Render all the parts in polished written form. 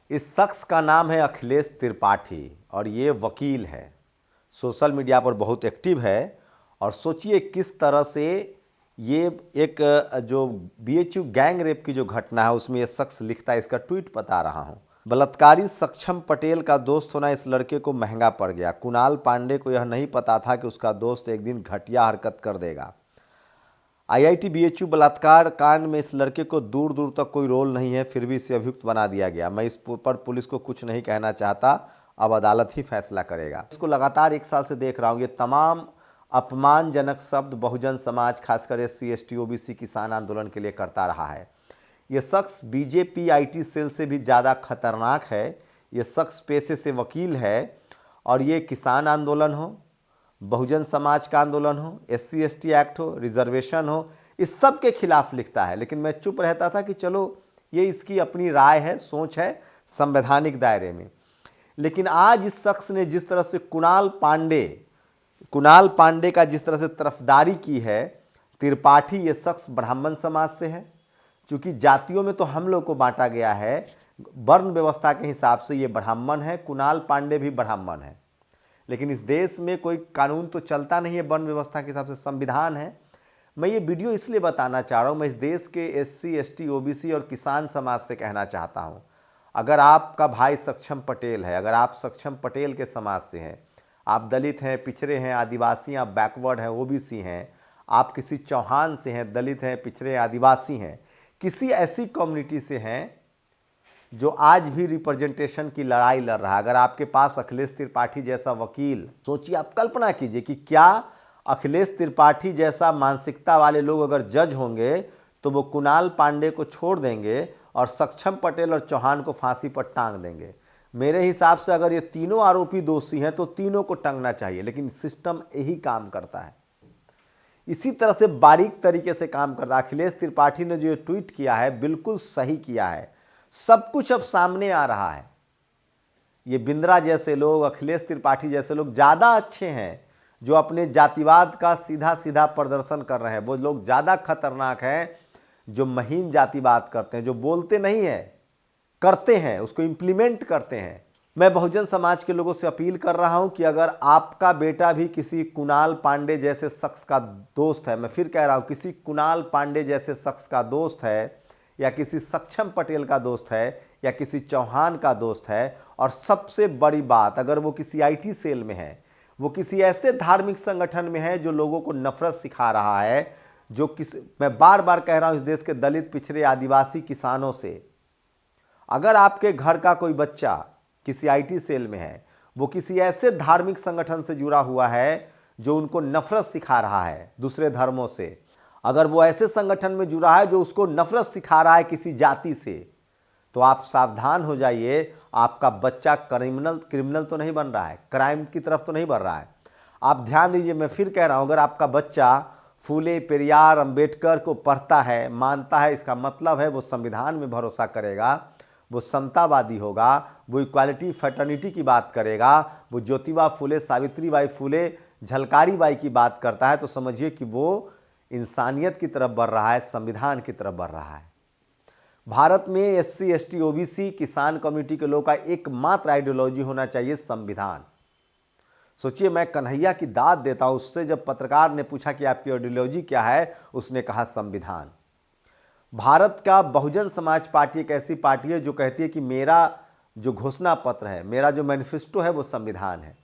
इस शख्स का नाम है अखिलेश त्रिपाठी और ये वकील है, सोशल मीडिया पर बहुत एक्टिव है। और सोचिए किस तरह से ये एक जो बीएचयू गैंग रेप की जो घटना है उसमें ये शख्स लिखता है, इसका ट्वीट बता रहा हूँ। बलात्कारी सक्षम पटेल का दोस्त होना इस लड़के को महंगा पड़ गया। कुणाल पांडे को यह नहीं पता था कि उसका दोस्त एक दिन घटिया हरकत कर देगा। आईआईटी बीएचयू बलात्कार कांड में इस लड़के को दूर दूर तक कोई रोल नहीं है, फिर भी इसे अभियुक्त बना दिया गया। मैं इस पर पुलिस को कुछ नहीं कहना चाहता, अब अदालत ही फैसला करेगा। इसको लगातार 1 साल से देख रहा हूँ। ये तमाम अपमानजनक शब्द बहुजन समाज, खासकर SC ST OBC किसान आंदोलन के लिए करता रहा है। ये शख्स बीजेपी IT सेल से भी ज़्यादा खतरनाक है। ये शख्स पेशे से वकील है और ये किसान आंदोलन हो, बहुजन समाज का आंदोलन हो, SC ST एक्ट हो, रिजर्वेशन हो, इस सब के खिलाफ लिखता है। लेकिन मैं चुप रहता था कि चलो ये इसकी अपनी राय है, सोच है, संवैधानिक दायरे में। लेकिन आज इस शख्स ने जिस तरह से कुणाल पांडे का जिस तरह से तरफदारी की है, त्रिपाठी ये शख्स ब्राह्मण समाज से है। चूंकि जातियों में तो हम लोग को बांटा गया है, वर्ण व्यवस्था के हिसाब से ये ब्राह्मण है, कुणाल पांडे भी ब्राह्मण है। लेकिन इस देश में कोई कानून तो चलता नहीं है वर्ण व्यवस्था के हिसाब से, संविधान है। मैं ये वीडियो इसलिए बताना चाह रहा हूँ, मैं इस देश के SC ST OBC और किसान समाज से कहना चाहता हूँ, अगर आपका भाई सक्षम पटेल है, अगर आप सक्षम पटेल के समाज से हैं, आप दलित हैं, पिछड़े हैं, आदिवासी, आप बैकवर्ड हैं, OBC हैं, आप किसी चौहान से हैं, दलित हैं, पिछड़े, आदिवासी हैं, किसी ऐसी कम्युनिटी से हैं जो आज भी रिप्रेजेंटेशन की लड़ाई लड़ रहा है, अगर आपके पास अखिलेश त्रिपाठी जैसा वकील, सोचिए, आप कल्पना कीजिए कि क्या अखिलेश त्रिपाठी जैसा मानसिकता वाले लोग अगर जज होंगे तो वो कुणाल पांडे को छोड़ देंगे और सक्षम पटेल और चौहान को फांसी पर टांग देंगे। मेरे हिसाब से अगर ये तीनों आरोपी दोषी हैं तो तीनों को टांगना चाहिए। लेकिन सिस्टम यही काम करता है, इसी तरह से बारीक तरीके से काम करता है। अखिलेश त्रिपाठी ने जो ट्वीट किया है बिल्कुल सही किया है, सब कुछ अब सामने आ रहा है। ये बिंद्रा जैसे लोग, अखिलेश त्रिपाठी जैसे लोग ज़्यादा अच्छे हैं जो अपने जातिवाद का सीधा सीधा प्रदर्शन कर रहे हैं। वो लोग ज़्यादा खतरनाक हैं जो महीन जातिवाद करते हैं, जो बोलते नहीं हैं, करते हैं, उसको इम्प्लीमेंट करते हैं। मैं बहुजन समाज के लोगों से अपील कर रहा हूं कि अगर आपका बेटा भी किसी कुणाल पांडे जैसे शख्स का दोस्त है, मैं फिर कह रहा हूं, किसी कुणाल पांडे जैसे शख्स का दोस्त है, या किसी सक्षम पटेल का दोस्त है, या किसी चौहान का दोस्त है, और सबसे बड़ी बात, अगर वो किसी IT सेल में है, वो किसी ऐसे धार्मिक संगठन में है जो लोगों को नफरत सिखा रहा है, मैं बार बार कह रहा हूं, इस देश के दलित, पिछड़े, आदिवासी किसानों से, अगर आपके घर का कोई बच्चा किसी IT सेल में है, वो किसी ऐसे धार्मिक संगठन से जुड़ा हुआ है जो उनको नफरत सिखा रहा है दूसरे धर्मों से, अगर वो ऐसे संगठन में जुड़ा है जो उसको नफरत सिखा रहा है किसी जाति से, तो आप सावधान हो जाइए, आपका बच्चा क्रिमिनल तो नहीं बन रहा है, क्राइम की तरफ तो नहीं बढ़ रहा है। आप ध्यान दीजिए, मैं फिर कह रहा हूं, अगर आपका बच्चा फूले, पेरियार, अंबेडकर को पढ़ता है, मानता है, इसका मतलब है वो संविधान में भरोसा करेगा, वो समतावादी होगा, वो इक्वालिटी, फ्रेटर्निटी की बात करेगा, वो ज्योतिबा फूले, सावित्रीबाई फूले, झलकारी बाई की बात करता है, तो समझिए कि वो इंसानियत की तरफ बढ़ रहा है, संविधान की तरफ बढ़ रहा है। भारत में SC ST OBC किसान कम्युनिटी के लोगों का एकमात्र आइडियोलॉजी होना चाहिए संविधान। सोचिए, मैं कन्हैया की दाद देता हूं, उससे जब पत्रकार ने पूछा कि आपकी आइडियोलॉजी क्या है, उसने कहा संविधान। भारत का बहुजन समाज पार्टी एक ऐसी पार्टी है जो कहती है कि मेरा जो घोषणा पत्र है, मेरा जो मैनिफेस्टो है, वो संविधान है।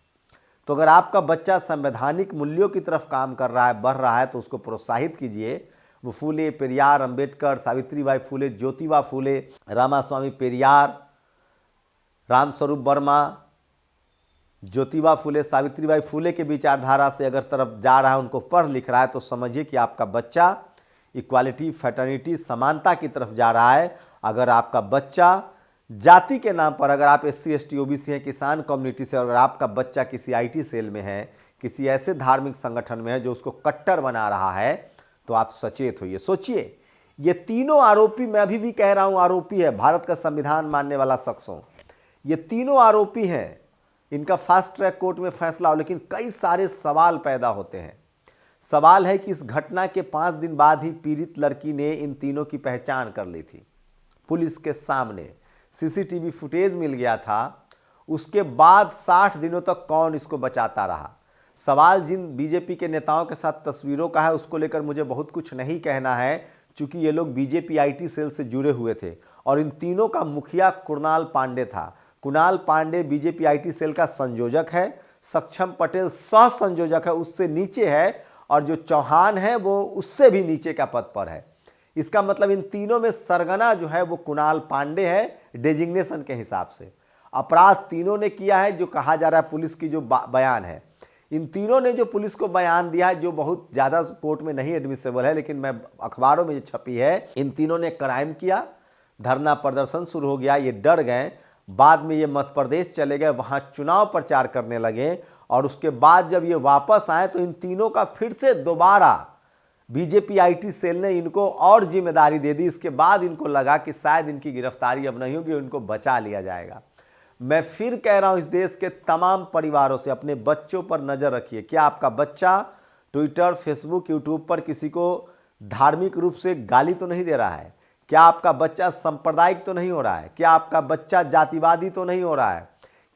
तो अगर आपका बच्चा संवैधानिक मूल्यों की तरफ काम कर रहा है, बढ़ रहा है, तो उसको प्रोत्साहित कीजिए। वो फूले, पेरियार, अंबेडकर, सावित्रीबाई फूले, ज्योतिबा फूले, रामास्वामी पेरियार, रामस्वरूप वर्मा, ज्योतिबा फूले, सावित्रीबाई फूले के विचारधारा से अगर तरफ जा रहा है, उनको पढ़ लिख रहा है, तो समझिए कि आपका बच्चा इक्वालिटी, फ्रेटर्निटी, समानता की तरफ जा रहा है। अगर आपका बच्चा जाति के नाम पर, अगर आप SC ST OBC हैं, किसान कम्युनिटी से, अगर आपका बच्चा किसी IT सेल में है, किसी ऐसे धार्मिक संगठन में है जो उसको कट्टर बना रहा है, तो आप सचेत होइए। सोचिए, ये तीनों आरोपी, मैं अभी भी कह रहा हूं आरोपी है, भारत का संविधान मानने वाला शख्स हूं, ये तीनों आरोपी हैं, इनका फास्ट ट्रैक कोर्ट में फैसला हो। लेकिन कई सारे सवाल पैदा होते हैं। सवाल है कि इस घटना के 5 दिन बाद ही पीड़ित लड़की ने इन तीनों की पहचान कर ली थी पुलिस के सामने। सीसीटीवी फुटेज मिल गया था, उसके बाद 60 दिनों तक कौन इसको बचाता रहा। सवाल जिन बीजेपी के नेताओं के साथ तस्वीरों का है उसको लेकर मुझे बहुत कुछ नहीं कहना है, क्योंकि ये लोग बीजेपी आईटी सेल से जुड़े हुए थे और इन तीनों का मुखिया कुणाल पांडे था। Kunal Pandey BJP IT cell का संयोजक है, सक्षम पटेल सह संयोजक है, उससे नीचे है, और जो चौहान है वो उससे भी नीचे का पद पर है। इसका मतलब इन तीनों में सरगना जो है वो कुणाल पांडे है डेजिग्नेशन के हिसाब से। अपराध तीनों ने किया है, जो कहा जा रहा है पुलिस की जो बयान है, इन तीनों ने जो पुलिस को बयान दिया है, जो बहुत ज़्यादा कोर्ट में नहीं एडमिसेबल है, लेकिन मैं अखबारों में जो छपी है, इन तीनों ने क्राइम किया, धरना प्रदर्शन शुरू हो गया, ये डर गए, बाद में ये मध्य प्रदेश चले गए, वहाँ चुनाव प्रचार करने लगे, और उसके बाद जब ये वापस आए तो इन तीनों का फिर से दोबारा बीजेपी आईटी सेल ने इनको और जिम्मेदारी दे दी। इसके बाद इनको लगा कि शायद इनकी गिरफ्तारी अब नहीं होगी, इनको बचा लिया जाएगा। मैं फिर कह रहा हूं, इस देश के तमाम परिवारों से अपने बच्चों पर नजर रखिए। क्या आपका बच्चा ट्विटर, फेसबुक, यूट्यूब पर किसी को धार्मिक रूप से गाली तो नहीं दे रहा है? क्या आपका बच्चा सांप्रदायिक तो नहीं हो रहा है? क्या आपका बच्चा जातिवादी तो नहीं हो रहा है?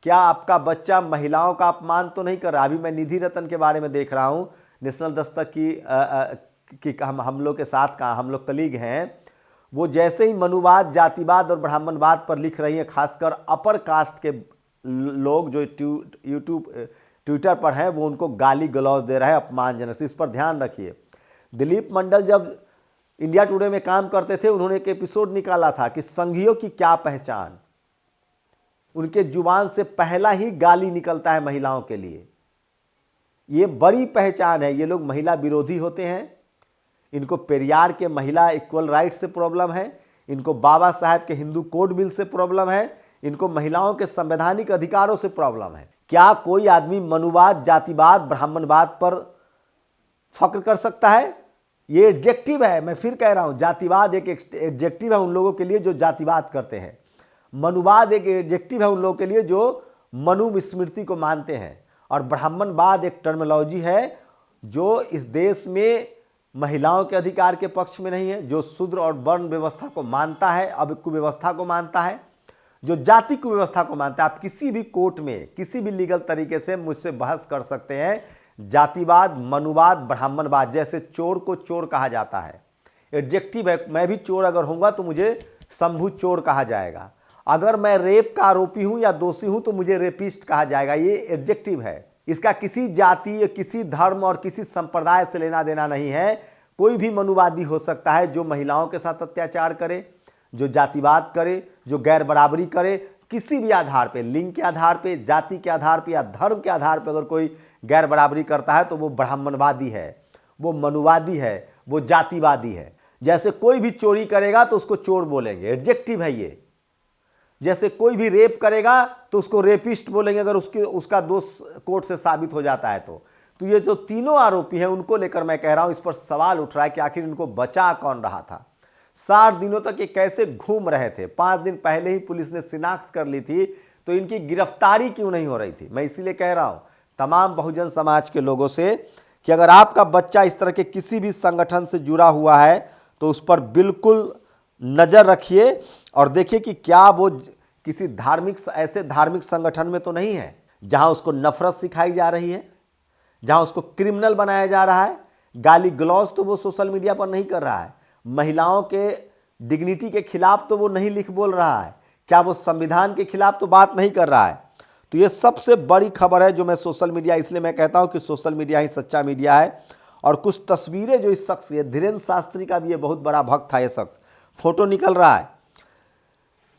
क्या आपका बच्चा महिलाओं का अपमान तो नहीं कर रहा? अभी मैं निधि रतन के बारे में देख रहा हूं, नेशनल दस्तक की हम लोग के साथ का हम लोग कलीग हैं, वो जैसे ही मनुवाद, जातिवाद और ब्राह्मणवाद पर लिख रही हैं, खासकर अपर कास्ट के लोग जो यूट्यूब ट्विटर पर हैं, वो उनको गाली गलौज दे रहे हैं अपमानजनक। इस पर ध्यान रखिए। दिलीप मंडल जब इंडिया टुडे में काम करते थे, उन्होंने एक एपिसोड निकाला था कि संघियों की क्या पहचान। उनके जुबान से पहला ही गाली निकलता है महिलाओं के लिए। ये बड़ी पहचान है। ये लोग महिला विरोधी होते हैं, इनको पेरियार के महिला इक्वल राइट से प्रॉब्लम है, इनको बाबा साहेब के हिंदू कोड बिल से प्रॉब्लम है, इनको महिलाओं के संवैधानिक अधिकारों से प्रॉब्लम है। क्या कोई आदमी मनुवाद, जातिवाद, ब्राह्मणवाद पर फक्र कर सकता है? ये एडजेक्टिव है। मैं फिर कह रहा हूं, जातिवाद एक एडजेक्टिव है उन लोगों के लिए जो जातिवाद करते हैं। मनुवाद एक एडजेक्टिव है उन लोगों के लिए जो मनु स्मृति को मानते हैं, और ब्राह्मणवाद एक टर्मिनोलॉजी है जो इस देश में महिलाओं के अधिकार के पक्ष में नहीं है, जो शूद्र और वर्ण व्यवस्था को मानता है, अब कुव्यवस्था को मानता है, जो जाति कुव्यवस्था को मानता है। आप किसी भी कोर्ट में किसी भी लीगल तरीके से मुझसे बहस कर सकते हैं। जातिवाद, मनुवाद, ब्राह्मणवाद, जैसे चोर को चोर कहा जाता है, एडजेक्टिव है। मैं भी चोर अगर होऊंगा तो मुझे शंभू चोर कहा जाएगा। अगर मैं रेप का आरोपी हूं या दोषी हूं तो मुझे रेपिस्ट कहा जाएगा। ये एडजेक्टिव है। इसका किसी जाति, किसी धर्म और किसी संप्रदाय से लेना देना नहीं है। कोई भी मनुवादी हो सकता है जो महिलाओं के साथ अत्याचार करे, जो जातिवाद करे, जो गैर बराबरी करे, किसी भी आधार पे, लिंग के आधार पे, जाति के आधार पे या धर्म के आधार पे अगर कोई गैर बराबरी करता है तो वो ब्राह्मणवादी है, वो मनुवादी है, वो जातिवादी है। जैसे कोई भी चोरी करेगा तो उसको चोर बोलेंगे, एडजेक्टिव है ये। जैसे कोई भी रेप करेगा तो उसको रेपिस्ट बोलेंगे अगर उसका दोष कोर्ट से साबित हो जाता है तो ये जो तीनों आरोपी हैं उनको लेकर मैं कह रहा हूं, इस पर सवाल उठ रहा है कि आखिर इनको बचा कौन रहा था। 60 दिनों तक ये कैसे घूम रहे थे? 5 दिन पहले ही पुलिस ने शिनाख्त कर ली थी, तो इनकी गिरफ्तारी क्यों नहीं हो रही थी? मैं इसीलिए कह रहा हूं तमाम बहुजन समाज के लोगों से कि अगर आपका बच्चा इस तरह के किसी भी संगठन से जुड़ा हुआ है तो उस पर बिल्कुल नजर रखिए और देखिए कि क्या वो किसी ऐसे धार्मिक संगठन में तो नहीं है जहां उसको नफरत सिखाई जा रही है, जहां उसको क्रिमिनल बनाया जा रहा है। गाली गलौज तो वो सोशल मीडिया पर नहीं कर रहा है, महिलाओं के डिग्निटी के खिलाफ तो वो नहीं लिख बोल रहा है, क्या वो संविधान के खिलाफ तो बात नहीं कर रहा है। तो ये सबसे बड़ी खबर है जो मैं सोशल मीडिया, इसलिए मैं कहता हूं कि सोशल मीडिया ही सच्चा मीडिया है। और कुछ तस्वीरें जो इस शख्स, ये धीरेन्द्र शास्त्री का भी ये बहुत बड़ा भक्त था, ये शख्स फोटो निकल रहा है।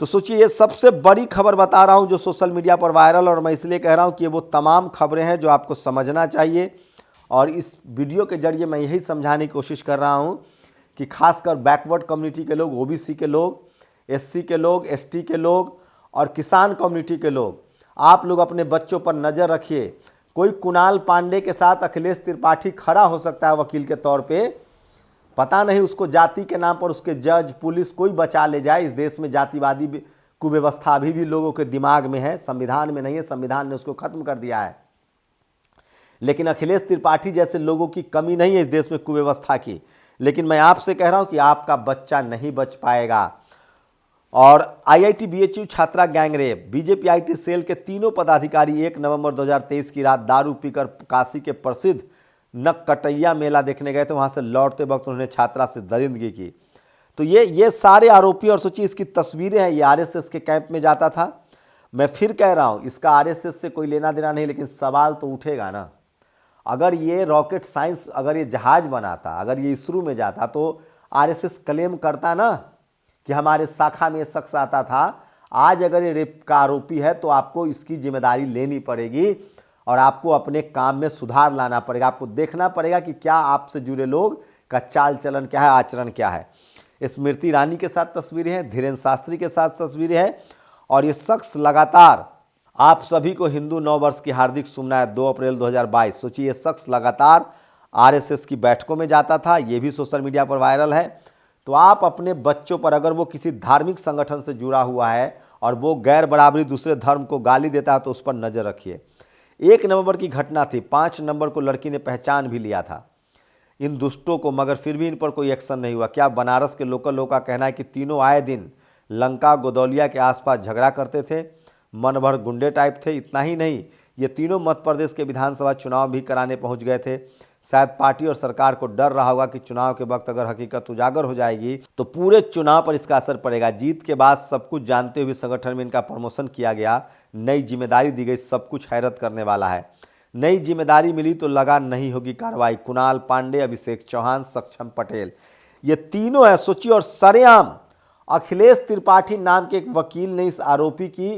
तो सोचिए, ये सबसे बड़ी खबर बता रहा हूं जो सोशल मीडिया पर वायरल, और मैं इसलिए कह रहा हूं कि ये वो तमाम खबरें हैं जो आपको समझना चाहिए। और इस वीडियो के जरिए मैं यही समझाने की कोशिश कर रहा हूं कि खासकर बैकवर्ड कम्युनिटी के लोग, ओबीसी के लोग, एससी के लोग, एसटी के लोग और किसान कम्युनिटी के लोग, आप लोग अपने बच्चों पर नज़र रखिए। कोई कुणाल पांडे के साथ अखिलेश त्रिपाठी खड़ा हो सकता है वकील के तौर पे, पता नहीं उसको जाति के नाम पर उसके जज, पुलिस कोई बचा ले जाए। इस देश में जातिवादी कुव्यवस्था अभी भी लोगों के दिमाग में है, संविधान में नहीं है, संविधान ने उसको खत्म कर दिया है। लेकिन अखिलेश त्रिपाठी जैसे लोगों की कमी नहीं है इस देश में कुव्यवस्था की। लेकिन मैं आपसे कह रहा हूं कि आपका बच्चा नहीं बच पाएगा। और आईआईटी बीएचयू छात्रा गैंगरेप, बीजेपी आईटी सेल के तीनों पदाधिकारी 1 नवंबर 2023 की रात दारू पीकर काशी के प्रसिद्ध नककटैया मेला देखने गए थे। वहां से लौटते वक्त उन्होंने छात्रा से दरिंदगी की। तो ये सारे आरोपी, और सोचिए इसकी तस्वीरें हैं, ये आरएसएस के कैंप में जाता था। मैं फिर कह रहा हूं, इसका आरएसएस से कोई लेना देना नहीं, लेकिन सवाल तो उठेगा ना। अगर ये रॉकेट साइंस, अगर ये जहाज बनाता, अगर ये इसरो में जाता, तो आरएसएस क्लेम करता ना कि हमारे शाखा में शख्स आता था। आज अगर ये रेप का आरोपी है तो आपको इसकी जिम्मेदारी लेनी पड़ेगी और आपको अपने काम में सुधार लाना पड़ेगा। आपको देखना पड़ेगा कि क्या आपसे जुड़े लोग का चाल चलन क्या है, आचरण क्या है। स्मृति ईरानी के साथ तस्वीरें हैं, धीरेन्द्र शास्त्री के साथ तस्वीरें हैं, और ये शख्स लगातार, आप सभी को हिंदू नव वर्ष की हार्दिक शुभकामनाएं। 2 अप्रैल 2022। सोचिए ये शख्स लगातार आरएसएस की बैठकों में जाता था, ये भी सोशल मीडिया पर वायरल है। तो आप अपने बच्चों पर, अगर वो किसी धार्मिक संगठन से जुड़ा हुआ है और वो गैर बराबरी दूसरे धर्म को गाली देता है, तो उस पर नजर रखिए। 1 नवंबर की घटना थी, 5 नवंबर को लड़की ने पहचान भी लिया था इन दुष्टों को, मगर फिर भी इन पर कोई एक्शन नहीं हुआ। क्या बनारस के लोकल लोगों का कहना है कि तीनों आए दिन लंका गोदौलिया के आसपास झगड़ा करते थे, मन भर गुंडे टाइप थे। इतना ही नहीं, ये तीनों मध्य प्रदेश के विधानसभा चुनाव भी कराने पहुंच गए थे। शायद पार्टी और सरकार को डर रहा होगा कि चुनाव के वक्त अगर हकीकत उजागर हो जाएगी तो पूरे चुनाव पर इसका असर पड़ेगा। जीत के बाद सब कुछ जानते हुए संगठन में इनका प्रमोशन किया गया, नई जिम्मेदारी दी गई, सब कुछ हैरत करने वाला है। नई जिम्मेदारी मिली तो लगा नहीं होगी कार्रवाई। कुणाल पांडे, अभिषेक चौहान, सक्षम पटेल, ये तीनों है। सोचिए, और सरेआम अखिलेश त्रिपाठी नाम के एक वकील ने इस आरोपी की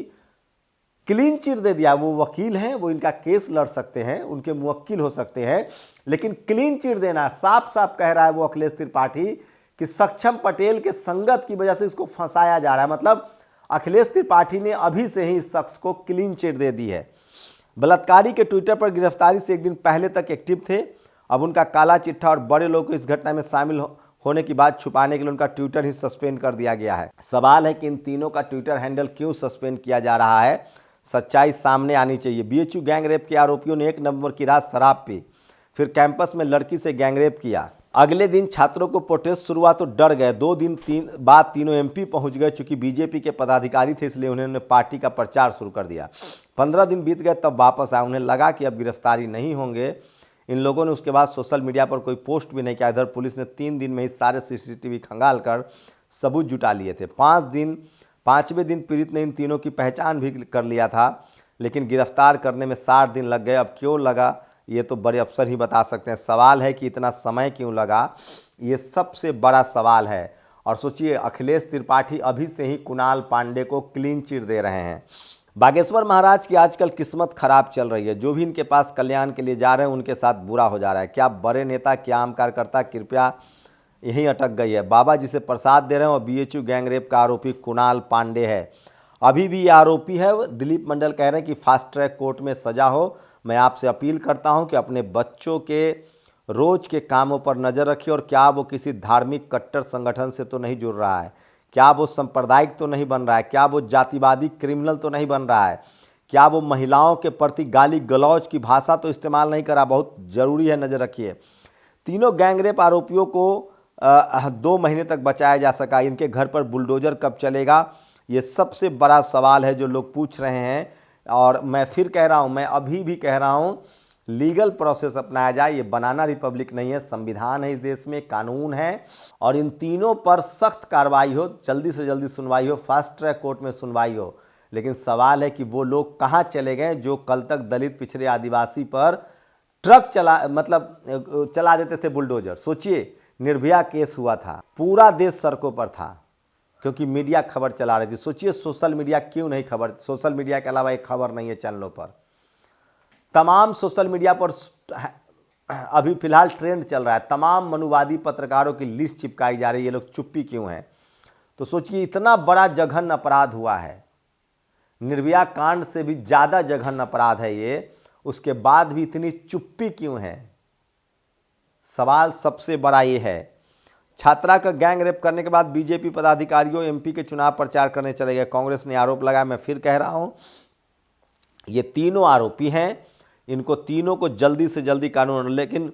क्लीन चिट दे दिया। वो वकील हैं, वो इनका केस लड़ सकते हैं, उनके मुवक्किल हो सकते हैं, लेकिन क्लीन चिट देना, साफ साफ कह रहा है वो अखिलेश त्रिपाठी कि सक्षम पटेल के संगत की वजह से इसको फंसाया जा रहा है। मतलब अखिलेश त्रिपाठी ने अभी से ही इस शख्स को क्लीन चिट दे दी है। बलात्कारी के ट्विटर पर गिरफ्तारी से एक दिन पहले तक एक्टिव थे, अब उनका काला चिट्ठा और बड़े लोग को इस घटना में शामिल होने की बात छुपाने के लिए उनका ट्विटर ही सस्पेंड कर दिया गया है। सवाल है कि इन तीनों का ट्विटर हैंडल क्यों सस्पेंड किया जा रहा है, सच्चाई सामने आनी चाहिए। बीएचयू गैंगरेप के आरोपियों ने 1 नवंबर की रात शराब पी, फिर कैंपस में लड़की से गैंगरेप किया। अगले दिन छात्रों को प्रोटेस्ट शुरू हुआ तो डर गए। 2 दिन बाद तीनों एमपी पहुंच गए। चूंकि बीजेपी के पदाधिकारी थे इसलिए उन्होंने पार्टी का प्रचार शुरू कर दिया। 15 दिन बीत गए तब वापस आए। उन्हें लगा कि अब गिरफ्तारी नहीं होंगे इन लोगों ने। उसके बाद सोशल मीडिया पर कोई पोस्ट भी नहीं किया। इधर पुलिस ने 3 दिन में ही सारे सीसीटीवी खंगाल कर सबूत जुटा लिए थे। 5वें दिन पीड़ित ने इन तीनों की पहचान भी कर लिया था, लेकिन गिरफ्तार करने में 60 दिन लग गए। अब क्यों लगा ये तो बड़े अफसर ही बता सकते हैं। सवाल है कि इतना समय क्यों लगा, ये सबसे बड़ा सवाल है। और सोचिए, अखिलेश त्रिपाठी अभी से ही कुणाल पांडे को क्लीन चिट दे रहे हैं। बागेश्वर महाराज की आजकल किस्मत खराब चल रही है। जो भी इनके पास कल्याण के लिए जा रहे हैं उनके साथ बुरा हो जा रहा है। क्या बड़े नेता, क्या आम कार्यकर्ता कृपया यहीं अटक गई है। बाबा जिसे प्रसाद दे रहे हैं और बीएचयू गैंगरेप का आरोपी कुणाल पांडे है। अभी भी ये आरोपी है। दिलीप मंडल कह रहे हैं कि फास्ट ट्रैक कोर्ट में सजा हो। मैं आपसे अपील करता हूं कि अपने बच्चों के रोज के कामों पर नज़र रखिए, और क्या वो किसी धार्मिक कट्टर संगठन से तो नहीं जुड़ रहा है, क्या वो सांप्रदायिक तो नहीं बन रहा है, क्या वो जातिवादी क्रिमिनल तो नहीं बन रहा है, क्या वो महिलाओं के प्रति गाली गलौज की भाषा तो इस्तेमाल नहीं करा। बहुत ज़रूरी है, नज़र रखिए। तीनों गैंगरेप आरोपियों को 2 महीने तक बचाया जा सका। इनके घर पर बुलडोजर कब चलेगा, ये सबसे बड़ा सवाल है जो लोग पूछ रहे हैं। और मैं फिर कह रहा हूं, मैं अभी भी कह रहा हूं, लीगल प्रोसेस अपनाया जाए। ये बनाना रिपब्लिक नहीं है, संविधान है इस देश में, कानून है, और इन तीनों पर सख्त कार्रवाई हो, जल्दी से जल्दी सुनवाई हो, फास्ट ट्रैक कोर्ट में सुनवाई हो। लेकिन सवाल है कि वो लोग कहाँ चले गए जो कल तक दलित, पिछड़े, आदिवासी पर ट्रक चला देते थे, बुलडोजर। सोचिए, निर्भया केस हुआ था, पूरा देश सड़कों पर था क्योंकि मीडिया खबर चला रही थी। सोचिए, सोशल मीडिया क्यों नहीं खबर, सोशल मीडिया के अलावा एक खबर नहीं है चैनलों पर। तमाम सोशल मीडिया पर अभी फिलहाल ट्रेंड चल रहा है, तमाम मनुवादी पत्रकारों की लिस्ट चिपकाई जा रही है। ये लोग चुप्पी क्यों हैं? तो सोचिए, इतना बड़ा जघन्य अपराध हुआ है, निर्भया कांड से भी ज़्यादा जघन्य अपराध है ये, उसके बाद भी इतनी चुप्पी क्यों है? सवाल सबसे बड़ा ये है। छात्रा का गैंग रेप करने के बाद बीजेपी पदाधिकारियों एमपी के चुनाव प्रचार करने चले गए। कांग्रेस ने आरोप लगाया, मैं फिर कह रहा हूं, ये तीनों आरोपी हैं, इनको तीनों को जल्दी से जल्दी कानून। लेकिन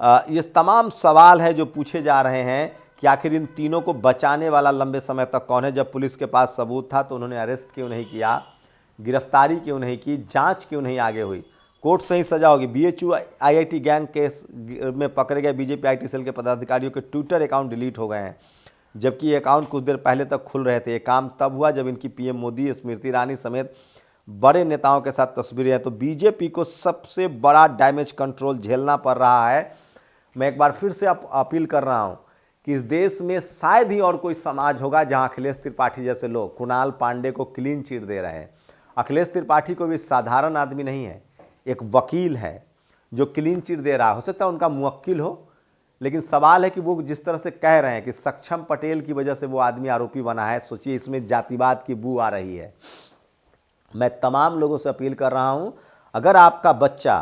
ये तमाम सवाल है जो पूछे जा रहे हैं कि आखिर इन तीनों को बचाने वाला लंबे समय तक कौन है। जब पुलिस के पास सबूत था तो उन्होंने अरेस्ट क्यों नहीं किया, गिरफ्तारी क्यों नहीं की, जांच क्यों नहीं आगे हुई। कोर्ट से ही सजा होगी। बीएचयू आईआईटी गैंग केस में पकड़े गए बीजेपी आईटी सेल के पदाधिकारियों के ट्विटर अकाउंट डिलीट हो गए हैं, जबकि ये अकाउंट कुछ देर पहले तक खुल रहे थे। ये काम तब हुआ जब इनकी पीएम मोदी, स्मृति ईरानी समेत बड़े नेताओं के साथ तस्वीरें हैं। तो बीजेपी को सबसे बड़ा डैमेज कंट्रोल झेलना पड़ रहा है। मैं एक बार फिर से अपील कर रहा हूं कि इस देश में शायद ही और कोई समाज होगा जहां अखिलेश त्रिपाठी जैसे लोग कुणाल पांडे को क्लीन चिट दे रहे हैं। अखिलेश त्रिपाठी को भी साधारण आदमी नहीं है, एक वकील है जो क्लीन चिट दे रहा है। हो सकता है उनका मुवक्किल हो, लेकिन सवाल है कि वो जिस तरह से कह रहे हैं कि सक्षम पटेल की वजह से वो आदमी आरोपी बना है, सोचिए इसमें जातिवाद की बू आ रही है। मैं तमाम लोगों से अपील कर रहा हूं, अगर आपका बच्चा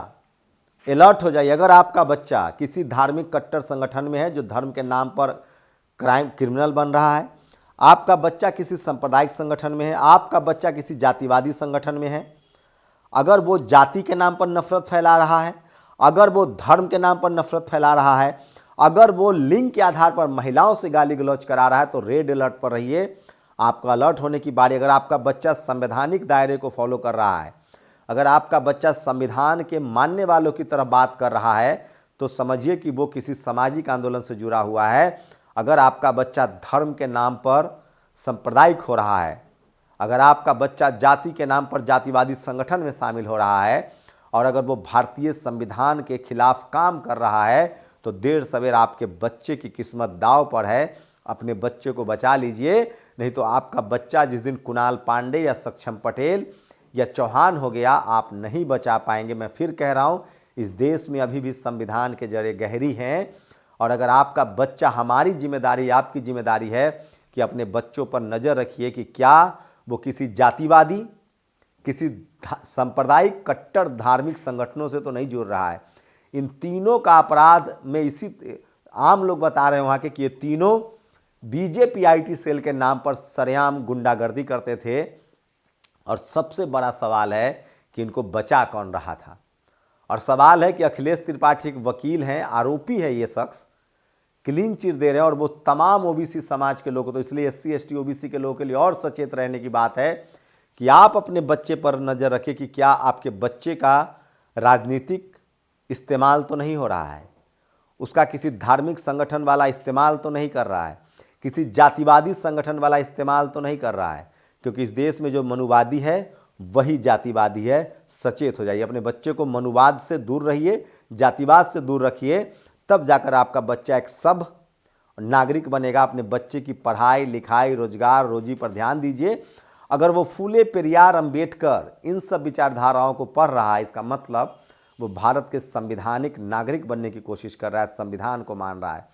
अलर्ट हो जाइए। अगर आपका बच्चा किसी धार्मिक कट्टर संगठन में है जो धर्म के नाम पर क्रिमिनल बन रहा है, आपका बच्चा किसी सांप्रदायिक संगठन में है, आपका बच्चा किसी जातिवादी संगठन में है, अगर वो जाति के नाम पर नफरत फैला रहा है, अगर वो धर्म के नाम पर नफरत फैला रहा है, अगर वो लिंग के आधार पर महिलाओं से गाली गलौज करा रहा है, तो रेड अलर्ट पर रहिए। आपका अलर्ट होने की बारी। अगर आपका बच्चा संवैधानिक दायरे को फॉलो कर रहा है, अगर आपका बच्चा संविधान के मानने वालों की तरह बात कर रहा है, तो समझिए कि वो किसी सामाजिक आंदोलन से जुड़ा हुआ है। अगर आपका बच्चा धर्म के नाम पर सांप्रदायिक हो रहा है, अगर आपका बच्चा जाति के नाम पर जातिवादी संगठन में शामिल हो रहा है, और अगर वो भारतीय संविधान के खिलाफ काम कर रहा है, तो देर सवेर आपके बच्चे की किस्मत दांव पर है। अपने बच्चे को बचा लीजिए, नहीं तो आपका बच्चा जिस दिन कुणाल पांडे या सक्षम पटेल या चौहान हो गया, आप नहीं बचा पाएंगे। मैं फिर कह रहा हूँ, इस देश में अभी भी संविधान के जड़ें गहरी हैं, और अगर आपका बच्चा, हमारी जिम्मेदारी, आपकी जिम्मेदारी है कि अपने बच्चों पर नज़र रखिए कि क्या वो किसी जातिवादी, किसी सांप्रदायिक कट्टर धार्मिक संगठनों से तो नहीं जुड़ रहा है। इन तीनों का अपराध में इसी आम लोग बता रहे हैं वहाँ के कि ये तीनों बीजेपी आईटी सेल के नाम पर सरेआम गुंडागर्दी करते थे। और सबसे बड़ा सवाल है कि इनको बचा कौन रहा था। और सवाल है कि अखिलेश त्रिपाठी एक वकील हैं, आरोपी है ये शख्स, क्लीन चिट दे रहे हैं, और वो तमाम ओबीसी समाज के लोगों, तो इसलिए एससी एसटी ओबीसी के लोगों के लिए और सचेत रहने की बात है कि आप अपने बच्चे पर नज़र रखें कि क्या आपके बच्चे का राजनीतिक इस्तेमाल तो नहीं हो रहा है, उसका किसी धार्मिक संगठन वाला इस्तेमाल तो नहीं कर रहा है, किसी जातिवादी संगठन वाला इस्तेमाल तो नहीं कर रहा है। क्योंकि इस देश में जो मनुवादी है वही जातिवादी है। सचेत हो जाइए, अपने बच्चे को मनुवाद से दूर रहिए, जातिवाद से दूर रखिए, तब जाकर आपका बच्चा एक सभ्य नागरिक बनेगा। अपने बच्चे की पढ़ाई लिखाई, रोजगार, रोजी पर ध्यान दीजिए। अगर वो फूले पेरियार, अंबेडकर, इन सब विचारधाराओं को पढ़ रहा है, इसका मतलब वो भारत के संविधानिक नागरिक बनने की कोशिश कर रहा है, संविधान को मान रहा है।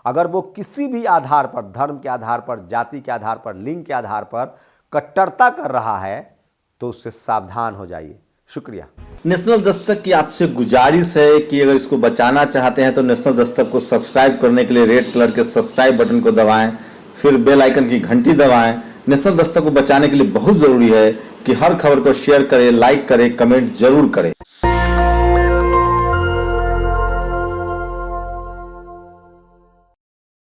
अगर वो किसी भी आधार पर, धर्म के आधार पर, जाति के आधार पर, लिंग के आधार पर कट्टरता कर रहा है, तो उससे सावधान हो जाइए। शुक्रिया। नेशनल दस्तक की आपसे गुजारिश है कि अगर इसको बचाना चाहते हैं तो नेशनल दस्तक को सब्सक्राइब करने के लिए रेड कलर के सब्सक्राइब बटन को दबाएं, फिर बेल आइकन की घंटी दबाएं। नेशनल दस्तक को बचाने के लिए बहुत जरूरी है कि हर खबर को शेयर करें, लाइक करें, कमेंट जरूर करें।